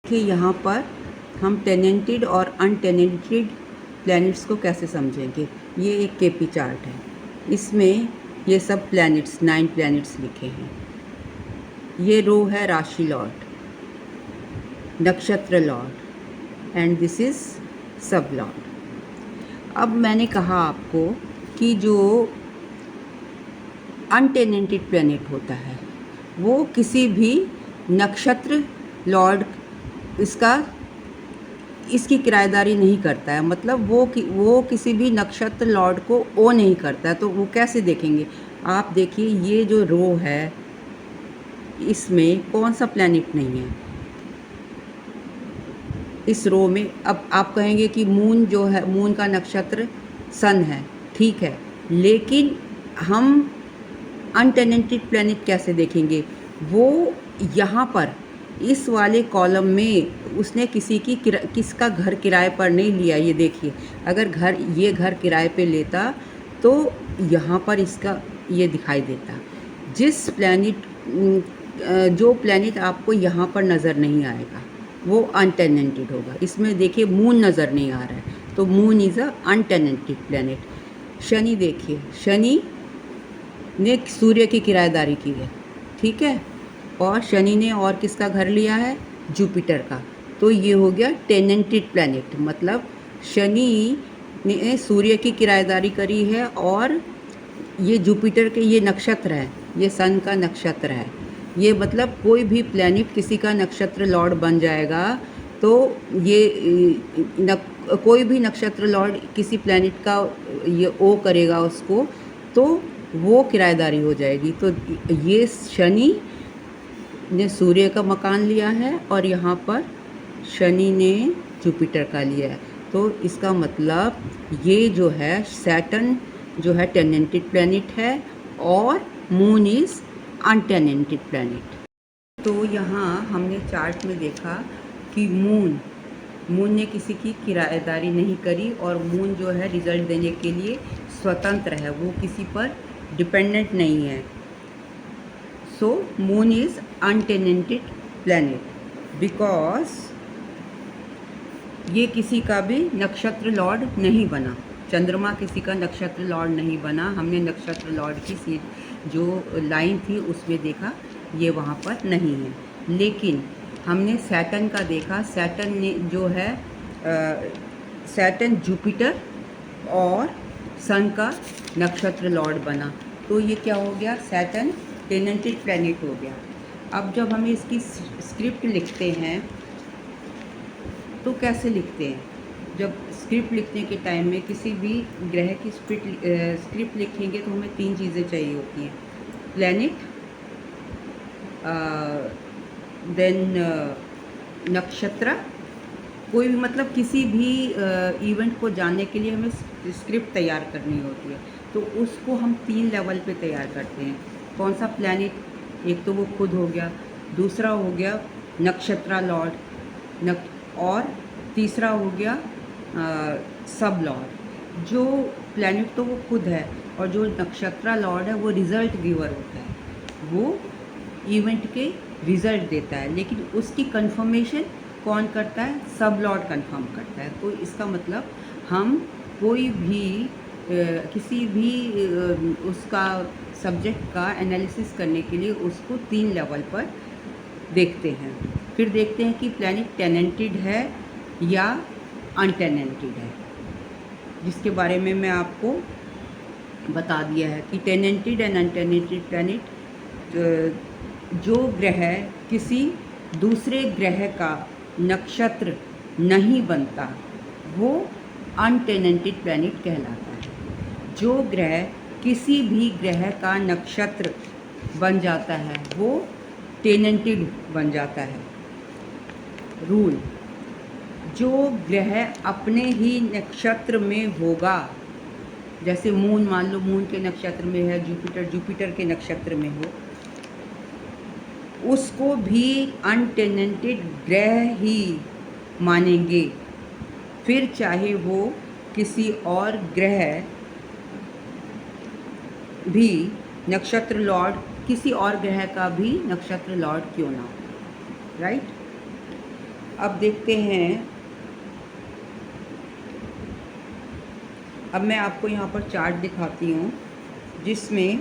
कि यहाँ पर हम टेनेंटेड और अनटेनेंटेड प्लैनेट्स को कैसे समझेंगे। ये एक केपी चार्ट है, इसमें ये सब प्लैनेट्स 9 प्लैनेट्स लिखे हैं। ये रो है राशि लॉर्ड, नक्षत्र लॉर्ड एंड दिस इज़ सब लॉर्ड। अब मैंने कहा आपको कि जो अनटेनेंटेड प्लैनेट होता है वो किसी भी नक्षत्र लॉर्ड इसकी किराएदारी नहीं करता है, मतलब वो किसी भी नक्षत्र लॉर्ड को ओ नहीं करता है। तो वो कैसे देखेंगे? आप देखिए, ये जो रो है इसमें कौन सा प्लैनेट नहीं है इस रो में। अब आप कहेंगे कि मून जो है, मून का नक्षत्र सन है, ठीक है, लेकिन हम अनटेनेंटेड प्लैनेट कैसे देखेंगे? वो यहाँ पर इस वाले कॉलम में उसने किसका घर किराए पर नहीं लिया। ये देखिए, अगर ये घर किराए पे लेता तो यहाँ पर इसका ये दिखाई देता। जो प्लैनेट आपको यहाँ पर नज़र नहीं आएगा वो अनटेनेंटेड होगा। इसमें देखिए मून नज़र नहीं आ रहा है, तो moon is a untenanted planet. Shani देखिए, शनि ने सूर्य की किराएदारी की है, ठीक है, और शनि ने और किसका घर लिया है? जुपिटर का। तो ये हो गया टेनेंटेड प्लैनेट, मतलब शनि ने सूर्य की किराएदारी करी है और ये जुपिटर के ये नक्षत्र है, ये सन का नक्षत्र है। ये मतलब कोई भी प्लैनेट किसी का नक्षत्र लॉर्ड बन जाएगा तो कोई भी नक्षत्र लॉर्ड किसी प्लैनेट का ये ओ करेगा उसको, तो वो किराएदारी हो जाएगी। तो ये शनि ने सूर्य का मकान लिया है और यहाँ पर शनि ने जुपिटर का लिया है। तो इसका मतलब ये जो है सैटर्न जो है टेनेंटेड प्लैनेट है और मून इज़ अनटेनेंटेड प्लैनेट। तो यहाँ हमने चार्ट में देखा कि मून ने किसी की किराएदारी नहीं करी और मून जो है रिजल्ट देने के लिए स्वतंत्र है, वो किसी पर डिपेंडेंट नहीं है। सो मून इज़ अनटेनेंटेड प्लैनेट बिकॉज ये किसी का भी नक्षत्र लॉर्ड नहीं बना। चंद्रमा किसी का नक्षत्र लॉर्ड नहीं बना। हमने नक्षत्र लॉर्ड की जो लाइन थी उसमें देखा, ये वहाँ पर नहीं है। लेकिन हमने सैटर्न का देखा, सैटर्न ने जो है सैटर्न जुपिटर और सन का नक्षत्र लॉर्ड बना। तो ये क्या हो गया? सैटर्न टेनेंटेड प्लैनेट हो गया। अब जब हम इसकी स्क्रिप्ट लिखते हैं तो कैसे लिखते हैं? जब स्क्रिप्ट लिखने के टाइम में किसी भी ग्रह की स्क्रिप्ट लिखेंगे तो हमें 3 चीज़ें चाहिए होती हैं: प्लैनेट, देन नक्षत्र, कोई भी मतलब किसी भी इवेंट को जानने के लिए हमें स्क्रिप्ट तैयार करनी होती है। तो उसको हम 3 लेवल पे तैयार करते हैं। कौन सा? प्लैनेट, एक तो वो खुद हो गया, दूसरा हो गया नक्षत्र लॉर्ड, और तीसरा हो गया सब लॉर्ड। जो प्लैनेट तो वो खुद है और जो नक्षत्र लॉर्ड है वो रिज़ल्ट गिवर होता है, वो इवेंट के रिज़ल्ट देता है, लेकिन उसकी कंफर्मेशन कौन करता है? सब लॉर्ड कंफर्म करता है। तो इसका मतलब हम कोई भी किसी भी उसका सब्जेक्ट का एनालिसिस करने के लिए उसको 3 लेवल पर देखते हैं। फिर देखते हैं कि प्लैनेट टेनेंटेड है या अनटेनेंटेड है, जिसके बारे में मैं आपको बता दिया है कि टेनेंटेड एंड अनटेनेंटेड प्लैनेट, जो ग्रह किसी दूसरे ग्रह का नक्षत्र नहीं बनता वो अनटेनेंटेड प्लैनेट कहलाता है। जो ग्रह किसी भी ग्रह का नक्षत्र बन जाता है वो टेनेंटेड बन जाता है। रूल: जो ग्रह अपने ही नक्षत्र में होगा, जैसे मून, मान लो मून के नक्षत्र में है, जुपिटर के नक्षत्र में हो, उसको भी अनटेनेंटेड ग्रह ही मानेंगे। फिर चाहे वो किसी और ग्रह भी नक्षत्र लॉर्ड, किसी और ग्रह का भी नक्षत्र लॉर्ड क्यों ना हो, राइट? अब देखते हैं, अब मैं आपको यहाँ पर चार्ट दिखाती हूँ जिसमें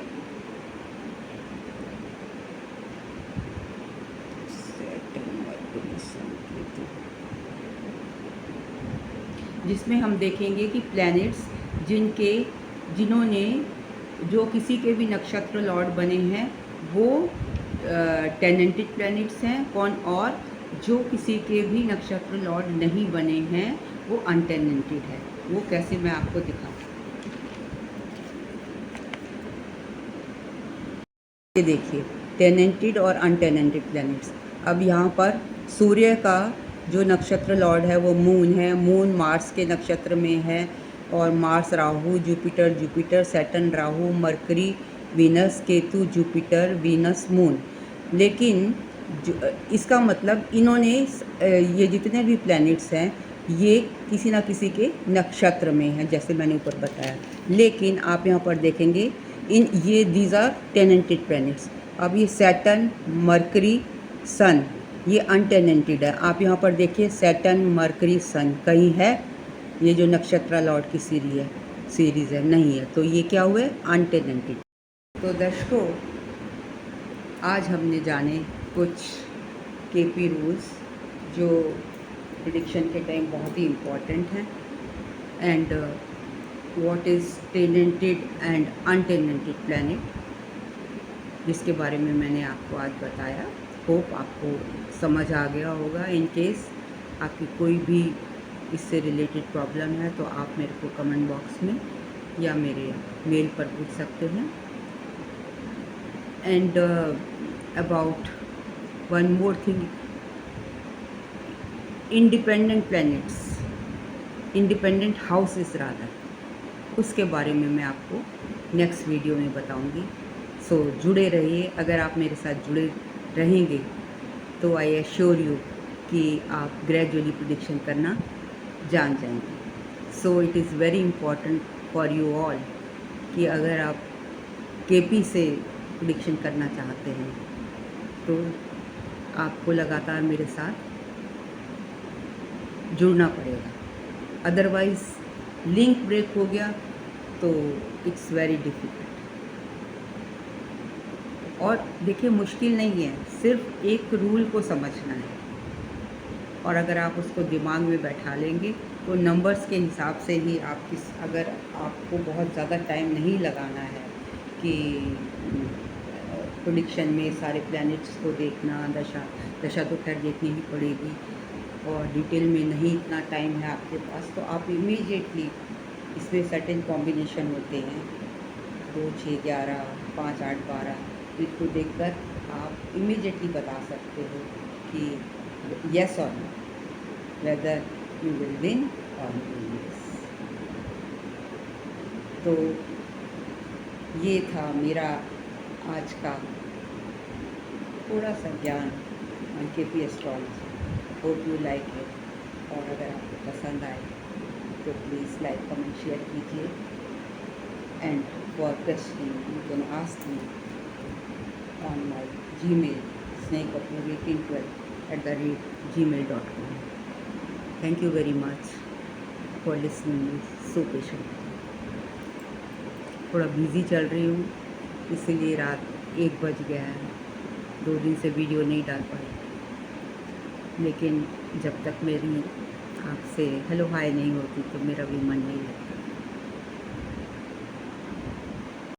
हम देखेंगे कि प्लैनेट्स जिन्होंने जो किसी के भी नक्षत्र लॉर्ड बने हैं वो टेनेंटेड प्लैनेट्स हैं कौन, और जो किसी के भी नक्षत्र लॉर्ड नहीं बने हैं वो अनटेनेंटेड है। वो कैसे, मैं आपको दिखाती हूँ। ये देखिए, टेनेंटेड और अनटेनेंटेड प्लैनेट्स। अब यहाँ पर सूर्य का जो नक्षत्र लॉर्ड है वो मून है। मून मार्स के नक्षत्र में है, और Mars Rahu, Jupiter Saturn, Rahu, mercury, Venus, Ketu, Jupiter, Venus, moon. लेकिन इसका मतलब इन्होंने ये जितने भी प्लैनेट्स हैं ये किसी ना किसी के नक्षत्र में हैं, जैसे मैंने ऊपर बताया। लेकिन आप यहाँ पर देखेंगे दीज आर टेनेंटेड प्लैनेट्स। अब ये सैटर्न, मरकरी, सन, ये अनटेनेंटेड है। आप यहाँ पर देखिए, सैटर्न, मरकरी, सन कहीं है, ये जो नक्षत्र लॉर्ड की सीरीज़ है नहीं है, तो ये क्या हुए, अनटेनेंटेड। तो दर्शकों, आज हमने जाने कुछ केपी रूल्स जो प्रेडिक्शन के टाइम बहुत ही इम्पॉर्टेंट हैं, and what is tenanted and untenanted planet, जिसके बारे में मैंने आपको आज बताया। होप आपको समझ आ गया होगा। इन केस आपकी कोई भी इससे रिलेटेड प्रॉब्लम है तो आप मेरे को कमेंट बॉक्स में या मेरे मेल पर पूछ सकते हैं। And about one more thing, independent planets, independent houses rather, उसके बारे में मैं आपको नेक्स्ट वीडियो में बताऊंगी। सो जुड़े रहिए। अगर आप मेरे साथ जुड़े रहेंगे तो आई एश्योर यू कि आप ग्रेजुअली प्रेडिक्शन करना जान जाएंगे। So it is very important for you all कि अगर आप केपी से प्रेडिक्शन करना चाहते हैं तो आपको लगातार मेरे साथ जुड़ना पड़ेगा। अदरवाइज़ लिंक ब्रेक हो गया तो इट्स वेरी डिफ़िकल्ट। और देखिए, मुश्किल नहीं है, सिर्फ एक रूल को समझना है, और अगर आप उसको दिमाग में बैठा लेंगे तो नंबर्स के हिसाब से ही अगर आपको बहुत ज़्यादा टाइम नहीं लगाना है कि प्रेडिक्शन में सारे प्लैनेट्स को देखना, दशा तो खैर देखनी ही पड़ेगी, और डिटेल में नहीं इतना टाइम है आपके पास, तो आप इमीडिएटली, इसमें सर्टेन कॉम्बिनेशन होते हैं 2, 6, 11, 5, 8, 12, इसको देखकर आप इमीडिएटली बता सकते हो कि येस और no, whether you will win or you will lose. तो ये था मेरा आज का थोड़ा सा ज्ञान on KP astrology. Hope you like it, और अगर आपको पसंद आए तो प्लीज़ लाइक, कमेंट, शेयर कीजिए। And for questioning you can ask me on my Gmail, snehkapoor1812@gmail.com. Thank you very much for listening me so patiently. थोड़ा busy चल रही हूँ, इसीलिए रात 1 बज गया है, 2 दिन से वीडियो नहीं डाल पाई। लेकिन जब तक मेरी आपसे हेलो हाय नहीं होती तो मेरा भी मन नहीं लगता।